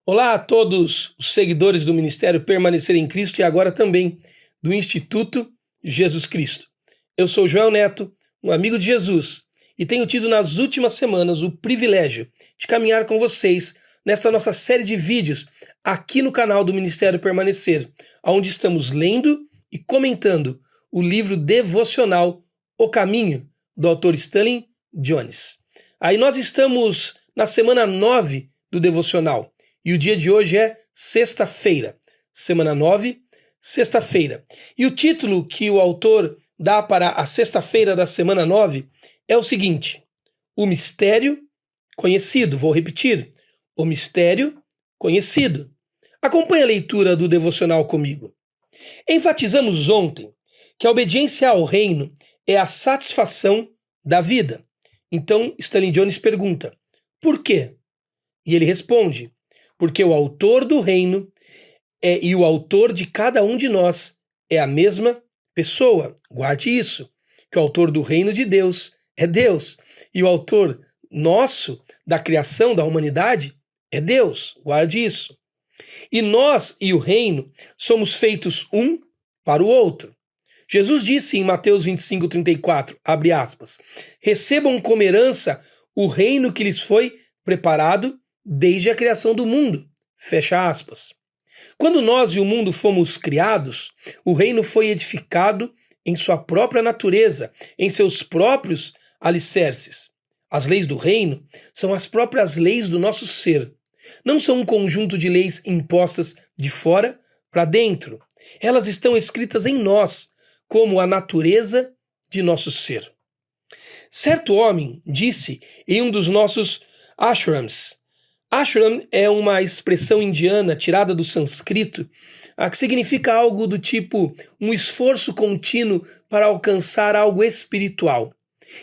Olá a todos os seguidores do Ministério Permanecer em Cristo e agora também do Instituto Jesus Cristo. Eu sou Joel Neto, um amigo de Jesus, e tenho tido nas últimas semanas o privilégio de caminhar com vocês nesta nossa série de vídeos aqui no canal do Ministério Permanecer, onde estamos lendo e comentando o livro devocional O Caminho, do autor Stanley Jones. Aí nós estamos na semana 9 do devocional. E o dia de hoje é sexta-feira, semana 9, sexta-feira. E o título que o autor dá para a sexta-feira da semana 9 é o seguinte: O Mistério Conhecido. Vou repetir: O Mistério Conhecido. Acompanhe a leitura do devocional comigo. Enfatizamos ontem que a obediência ao reino é a satisfação da vida. Então, Stanley Jones pergunta: por quê? E ele responde: porque o autor do reino e o autor de cada um de nós é a mesma pessoa. Guarde isso, que o autor do reino de Deus é Deus, e o autor nosso, da criação da humanidade, é Deus. Guarde isso. E nós e o reino somos feitos um para o outro. Jesus disse em Mateus 25:34, abre aspas, recebam como herança o reino que lhes foi preparado desde a criação do mundo. Fecha aspas. Quando nós e o mundo fomos criados, o reino foi edificado em sua própria natureza, em seus próprios alicerces. As leis do reino são as próprias leis do nosso ser. Não são um conjunto de leis impostas de fora para dentro. Elas estão escritas em nós, como a natureza de nosso ser. Certo homem disse em um dos nossos ashrams. Ashram é uma expressão indiana tirada do sânscrito, que significa algo do tipo um esforço contínuo para alcançar algo espiritual.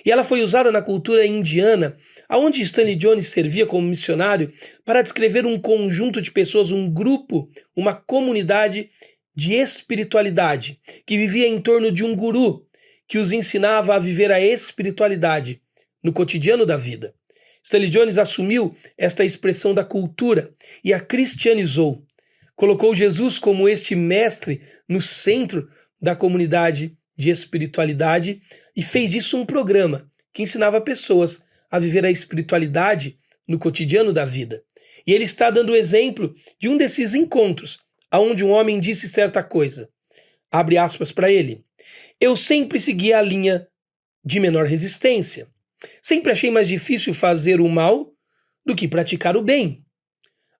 E ela foi usada na cultura indiana, onde Stanley Jones servia como missionário, para descrever um conjunto de pessoas, um grupo, uma comunidade de espiritualidade, que vivia em torno de um guru, que os ensinava a viver a espiritualidade no cotidiano da vida. Stanley Jones assumiu esta expressão da cultura e a cristianizou. Colocou Jesus como este mestre no centro da comunidade de espiritualidade e fez disso um programa que ensinava pessoas a viver a espiritualidade no cotidiano da vida. E ele está dando o exemplo de um desses encontros, onde um homem disse certa coisa. Abre aspas para ele. Eu sempre segui a linha de menor resistência. Sempre achei mais difícil fazer o mal do que praticar o bem.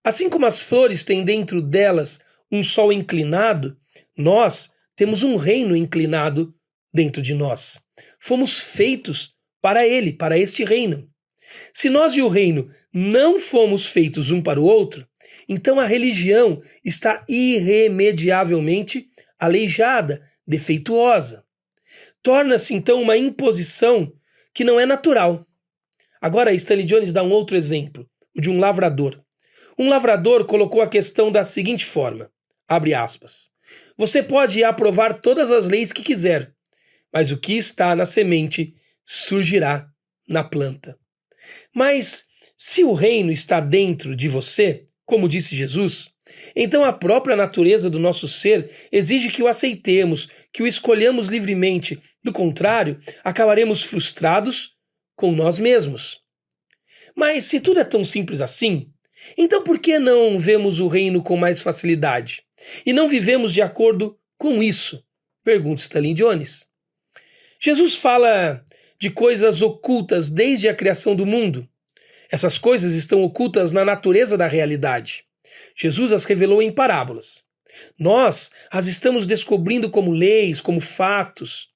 Assim como as flores têm dentro delas um sol inclinado, nós temos um reino inclinado dentro de nós. Fomos feitos para ele, para este reino. Se nós e o reino não fomos feitos um para o outro, então a religião está irremediavelmente aleijada, defeituosa. Torna-se então uma imposição que não é natural. Agora, Stanley Jones dá um outro exemplo, o de um lavrador. Um lavrador colocou a questão da seguinte forma, abre aspas, você pode aprovar todas as leis que quiser, mas o que está na semente surgirá na planta. Mas, se o reino está dentro de você, como disse Jesus, então a própria natureza do nosso ser exige que o aceitemos, que o escolhamos livremente. Do contrário, acabaremos frustrados com nós mesmos. Mas se tudo é tão simples assim, então por que não vemos o reino com mais facilidade? E não vivemos de acordo com isso? Pergunta Stanley Jones. Jesus fala de coisas ocultas desde a criação do mundo. Essas coisas estão ocultas na natureza da realidade. Jesus as revelou em parábolas. Nós as estamos descobrindo como leis, como fatos.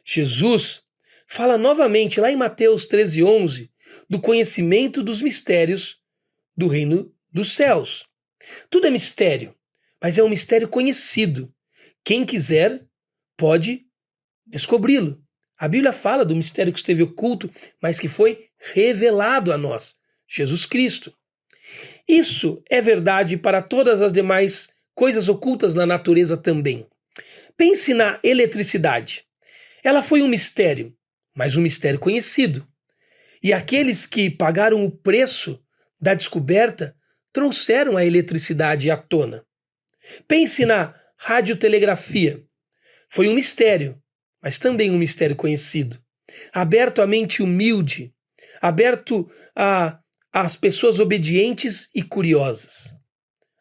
Jesus fala novamente lá em Mateus 13:11 do conhecimento dos mistérios do reino dos céus. Tudo é mistério, mas é um mistério conhecido. Quem quiser pode descobri-lo. A Bíblia fala do mistério que esteve oculto, mas que foi revelado a nós, Jesus Cristo. Isso é verdade para todas as demais coisas ocultas na natureza também. Pense na eletricidade. Ela foi um mistério, mas um mistério conhecido. E aqueles que pagaram o preço da descoberta trouxeram a eletricidade à tona. Pense na radiotelegrafia. Foi um mistério, mas também um mistério conhecido. Aberto à mente humilde, aberto às pessoas obedientes e curiosas.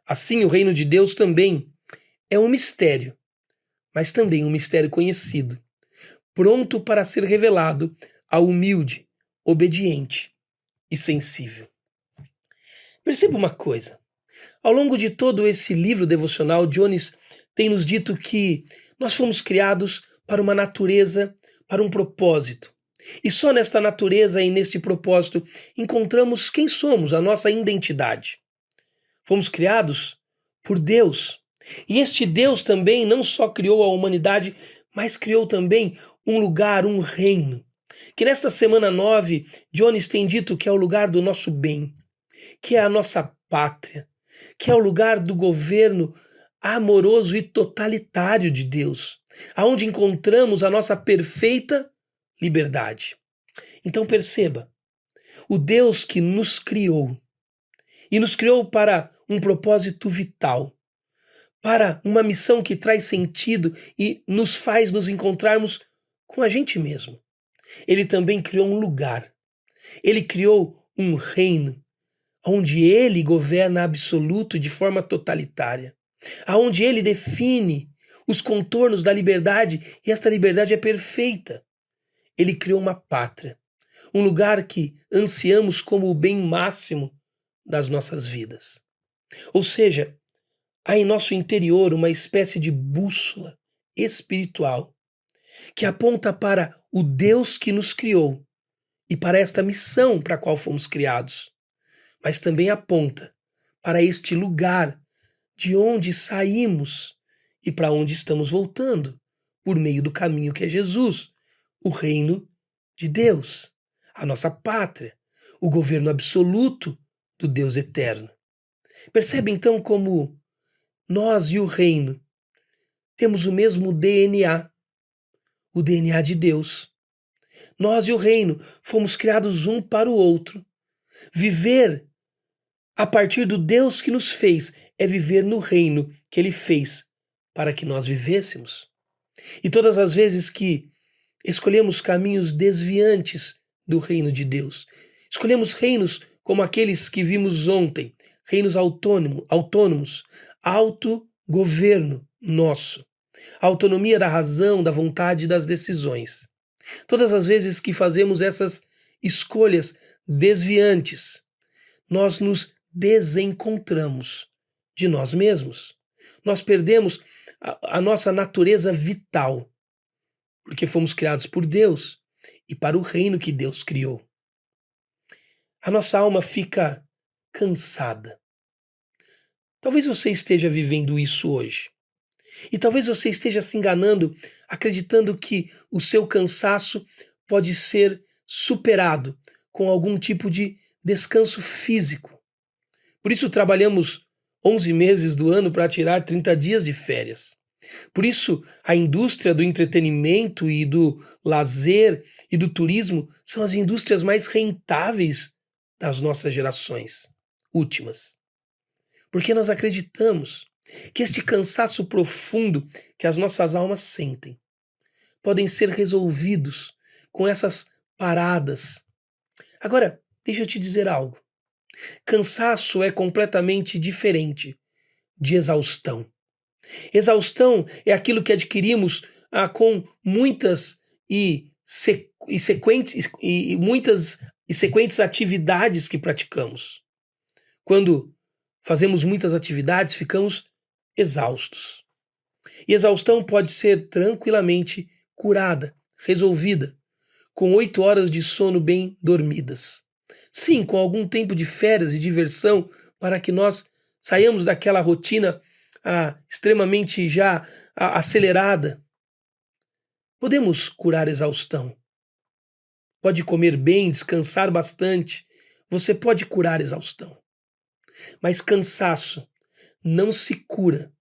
Assim, o reino de Deus também é um mistério, mas também um mistério conhecido, pronto para ser revelado ao humilde, obediente e sensível. Perceba uma coisa. Ao longo de todo esse livro devocional, Jones tem nos dito que nós fomos criados para uma natureza, para um propósito. E só nesta natureza e neste propósito encontramos quem somos, a nossa identidade. Fomos criados por Deus. E este Deus também não só criou a humanidade, mas criou também um lugar, um reino. Que nesta semana 9, Jones tem dito que é o lugar do nosso bem, que é a nossa pátria, que é o lugar do governo amoroso e totalitário de Deus, aonde encontramos a nossa perfeita liberdade. Então perceba, o Deus que nos criou, e nos criou para um propósito vital, para uma missão que traz sentido e nos faz nos encontrarmos com a gente mesmo. Ele também criou um lugar, ele criou um reino, onde ele governa absoluto de forma totalitária, aonde ele define os contornos da liberdade e esta liberdade é perfeita. Ele criou uma pátria, um lugar que ansiamos como o bem máximo das nossas vidas. Ou seja, há em nosso interior uma espécie de bússola espiritual que aponta para o Deus que nos criou e para esta missão para a qual fomos criados, mas também aponta para este lugar de onde saímos e para onde estamos voltando, por meio do caminho que é Jesus, o reino de Deus, a nossa pátria, o governo absoluto do Deus eterno. Percebe então como nós e o reino temos o mesmo DNA, o DNA de Deus. Nós e o reino fomos criados um para o outro. Viver a partir do Deus que nos fez é viver no reino que Ele fez para que nós vivêssemos. E todas as vezes que escolhemos caminhos desviantes do reino de Deus, escolhemos reinos como aqueles que vimos ontem, reinos autônomos, autogoverno nosso, autonomia da razão, da vontade e das decisões. Todas as vezes que fazemos essas escolhas desviantes, nós nos desencontramos de nós mesmos. Nós perdemos a nossa natureza vital, porque fomos criados por Deus e para o reino que Deus criou. A nossa alma fica cansada. Talvez você esteja vivendo isso hoje. E talvez você esteja se enganando, acreditando que o seu cansaço pode ser superado com algum tipo de descanso físico. Por isso trabalhamos 11 meses do ano para tirar 30 dias de férias. Por isso a indústria do entretenimento e do lazer e do turismo são as indústrias mais rentáveis das nossas gerações últimas. Porque nós acreditamos que este cansaço profundo que as nossas almas sentem podem ser resolvidos com essas paradas. Agora, deixa eu te dizer algo. Cansaço é completamente diferente de exaustão. Exaustão é aquilo que adquirimos com muitas sequentes atividades que praticamos. Quando fazemos muitas atividades, ficamos exaustos. E exaustão pode ser tranquilamente curada, resolvida, com 8 horas de sono bem dormidas. Sim, com algum tempo de férias e diversão para que nós saiamos daquela rotina extremamente já acelerada. Podemos curar exaustão. Pode comer bem, descansar bastante. Você pode curar exaustão. Mas cansaço não se cura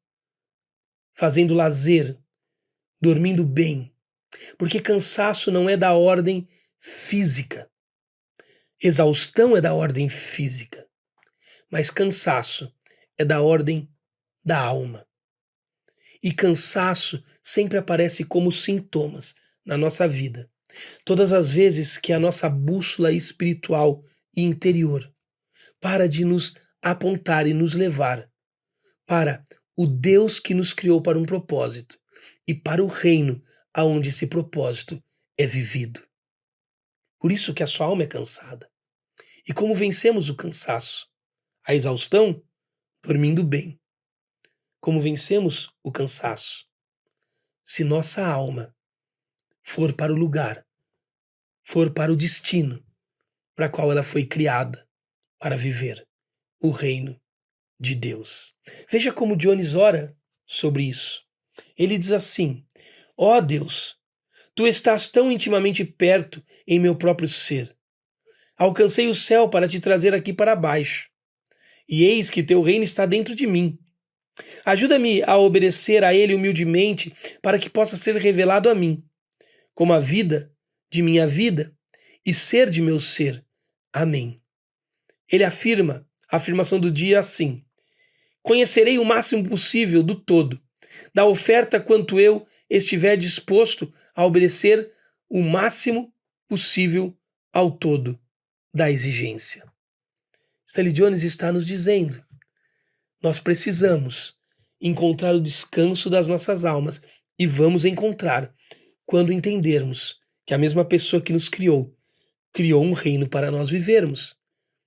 fazendo lazer, dormindo bem, porque cansaço não é da ordem física. Exaustão é da ordem física. mas cansaço é da ordem da alma. E cansaço sempre aparece como sintomas na nossa vida. Todas as vezes que a nossa bússola espiritual e interior para de nos apontar e nos levar para o Deus que nos criou para um propósito e para o reino aonde esse propósito é vivido. Por isso que a sua alma é cansada. E como vencemos o cansaço? A exaustão? Dormindo bem. Como vencemos o cansaço? Se nossa alma for para o lugar, for para o destino para qual ela foi criada, para viver o reino de Deus. Veja como Jones ora sobre isso. Ele diz assim: ó Deus, tu estás tão intimamente perto em meu próprio ser. Alcancei o céu para te trazer aqui para baixo. E eis que teu reino está dentro de mim. Ajuda-me a obedecer a ele humildemente para que possa ser revelado a mim, como a vida de minha vida e ser de meu ser. Amém. Ele afirma, a afirmação do dia assim: conhecerei o máximo possível do todo, da oferta quanto eu estiver disposto a obedecer o máximo possível ao todo da exigência. Stanley Jones está nos dizendo: nós precisamos encontrar o descanso das nossas almas e vamos encontrar quando entendermos que a mesma pessoa que nos criou um reino para nós vivermos.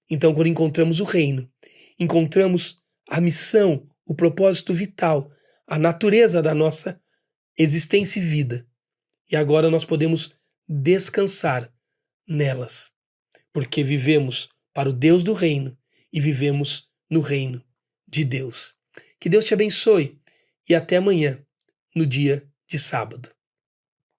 Então, quando encontramos o reino, encontramos a missão, o propósito vital, a natureza da nossa existência e vida. E agora nós podemos descansar nelas, porque vivemos para o Deus do reino e vivemos no reino de Deus. Que Deus te abençoe e até amanhã, no dia de sábado.